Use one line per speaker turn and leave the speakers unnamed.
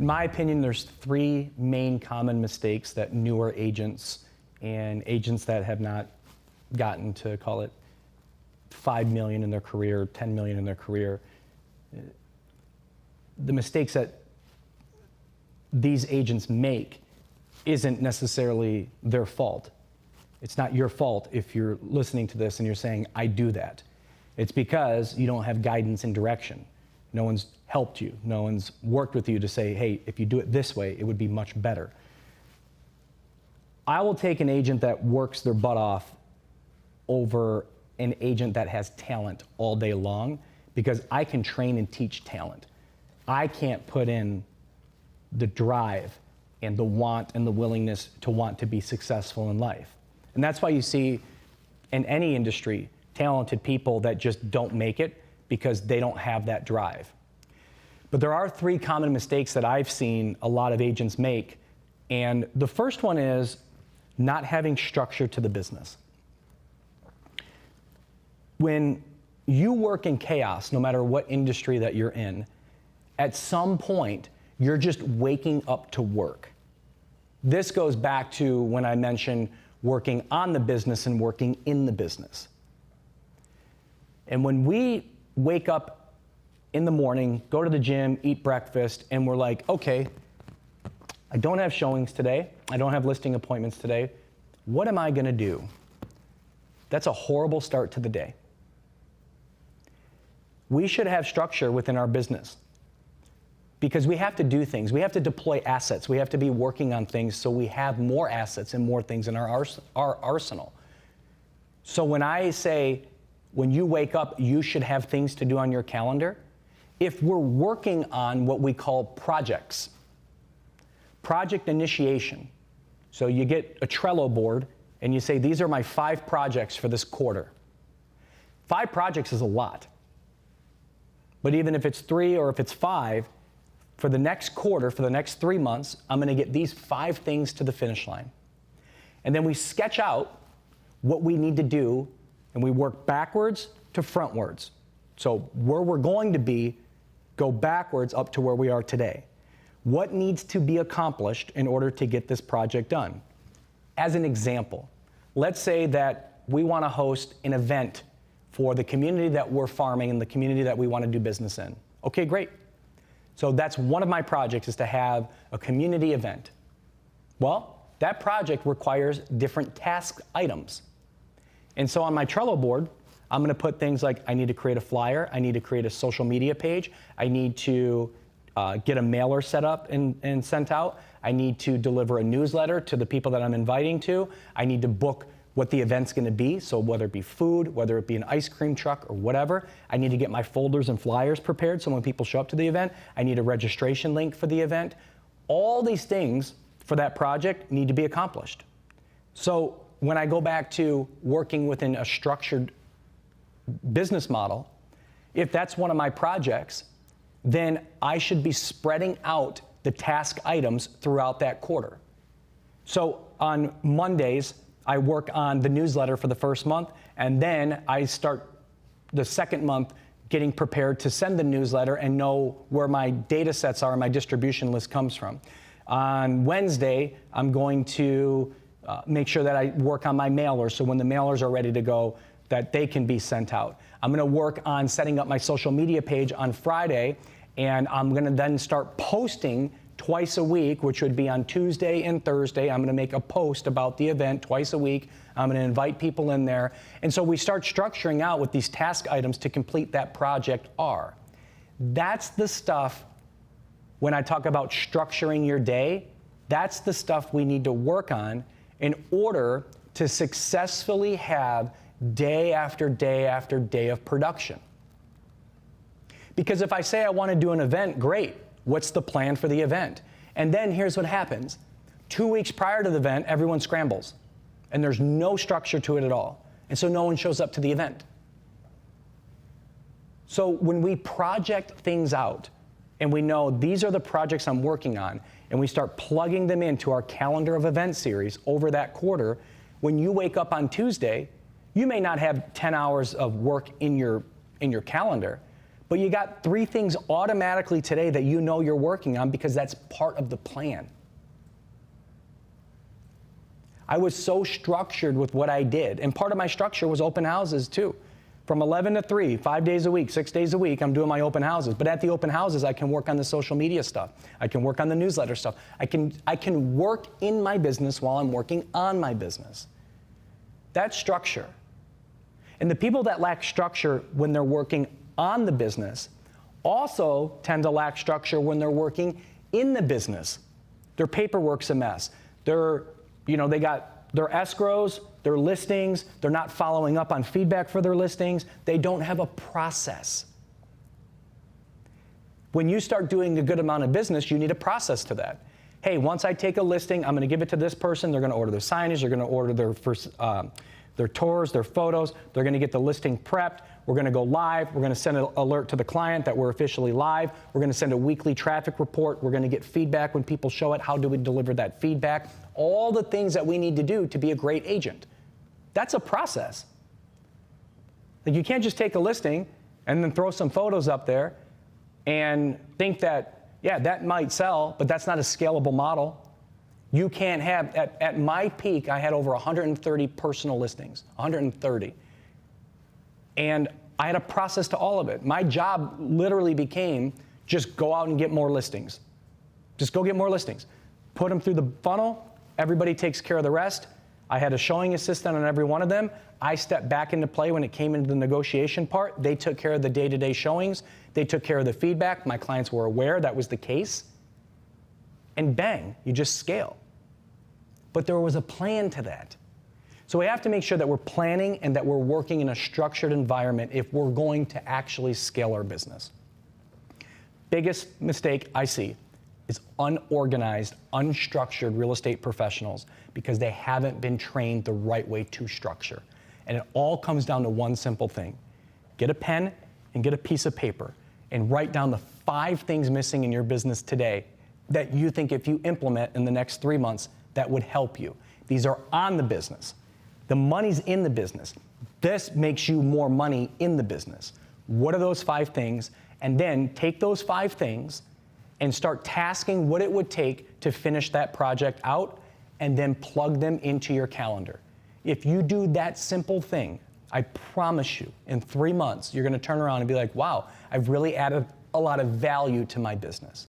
In my opinion, there's three main common mistakes that newer agents and agents that have not gotten to, call it, 5 million in their career, 10 million in their career. The mistakes that these agents make isn't necessarily their fault. It's not your fault if you're listening to this and you're saying, I do that. It's because you don't have guidance and direction. No one's helped you. No one's worked with you to say, hey, if you do it this way, it would be much better. I will take an agent that works their butt off over an agent that has talent all day long, because I can train and teach talent. I can't put in the drive and the want and the willingness to want to be successful in life. And that's why you see in any industry talented people that just don't make it because they don't have that drive. But there are three common mistakes that I've seen a lot of agents make. And the first one is not having structure to the business. When you work in chaos, no matter what industry that you're in, at some point, you're just waking up to work. This goes back to when I mentioned working on the business and working in the business. And when we wake up in the morning, go to the gym, eat breakfast, and we're like, okay, I don't have showings today. I don't have listing appointments today. What am I going to do? That's a horrible start to the day. We should have structure within our business because we have to do things. We have to deploy assets. We have to be working on things so we have more assets and more things in our arsenal. So when I say, when you wake up, you should have things to do on your calendar, if we're working on what we call projects, project initiation. So you get a Trello board and you say, these are my 5 projects for this quarter. 5 projects is a lot. But even if it's 3 or if it's 5, for the next quarter, for the next 3 months, I'm going to get these 5 things to the finish line. And then we sketch out what we need to do, and we work backwards to frontwards. So where we're going to be, go backwards up to where we are today. What needs to be accomplished in order to get this project done? As an example, let's say that we want to host an event for the community that we're farming and the community that we want to do business in. Okay, great. So that's one of my projects, is to have a community event. Well, that project requires different task items. And so on my Trello board, I'm going to put things like, I need to create a flyer, I need to create a social media page, I need to get a mailer set up and sent out, I need to deliver a newsletter to the people that I'm inviting to, I need to book what the event's going to be, so whether it be food, whether it be an ice cream truck or whatever, I need to get my folders and flyers prepared so when people show up to the event, I need a registration link for the event. All these things for that project need to be accomplished. So when I go back to working within a structured business model, if that's one of my projects, then I should be spreading out the task items throughout that quarter. So on Mondays, I work on the newsletter for the first month, and then I start the second month getting prepared to send the newsletter and know where my data sets are and my distribution list comes from. On Wednesday, I'm going to make sure that I work on my mailers, so when the mailers are ready to go, that they can be sent out. I'm going to work on setting up my social media page on Friday, and I'm going to then start posting twice a week, which would be on Tuesday and Thursday. I'm going to make a post about the event twice a week. I'm going to invite people in there. And so we start structuring out what these task items to complete that project are. That's the stuff, when I talk about structuring your day, that's the stuff we need to work on in order to successfully have day after day after day of production. Because if I say I want to do an event, great. What's the plan for the event? And then here's what happens. 2 weeks prior to the event, everyone scrambles. And there's no structure to it at all. And so no one shows up to the event. So when we project things out, and we know these are the projects I'm working on, and we start plugging them into our calendar of event series over that quarter, when you wake up on Tuesday, you may not have 10 hours of work in your calendar, But you got 3 things automatically today that you know you're working on because that's part of the plan. I was so structured with what I did. And part of my structure was open houses too. From 11 to 3, 5 days a week, 6 days a week, I'm doing my open houses. But at the open houses, I can work on the social media stuff. I can work on the newsletter stuff. I can work in my business while I'm working on my business. That's structure. And the people that lack structure when they're working on the business also tend to lack structure when they're working in the business. Their paperwork's a mess. They got their escrows, their listings, they're not following up on feedback for their listings. They don't have a process. When you start doing a good amount of business, you need a process to that. Hey, once I take a listing, I'm going to give it to this person. They're going to order their signage. They're going to order their tours, their photos. They're going to get the listing prepped. We're going to go live. We're going to send an alert to the client that we're officially live. We're going to send a weekly traffic report. We're going to get feedback when people show it. How do we deliver that feedback? All the things that we need to do to be a great agent. That's a process. Like, you can't just take a listing and then throw some photos up there and think that, yeah, that might sell, but that's not a scalable model. You can't have, at my peak, I had over 130 personal listings, 130. And I had a process to all of it. My job literally became just go out and get more listings. Just go get more listings. Put them through the funnel. Everybody takes care of the rest. I had a showing assistant on every one of them. I stepped back into play when it came into the negotiation part. They took care of the day-to-day showings. They took care of the feedback. My clients were aware that was the case. And bang, you just scale. But there was a plan to that. So we have to make sure that we're planning and that we're working in a structured environment if we're going to actually scale our business. Biggest mistake I see is unorganized, unstructured real estate professionals because they haven't been trained the right way to structure. And it all comes down to one simple thing. Get a pen and get a piece of paper and write down the 5 things missing in your business today that you think if you implement in the next 3 months, that would help you. These are on the business. The money's in the business. This makes you more money in the business. What are those 5 things? And then take those 5 things and start tasking what it would take to finish that project out and then plug them into your calendar. If you do that simple thing, I promise you, in 3 months, you're going to turn around and be like, wow, I've really added a lot of value to my business.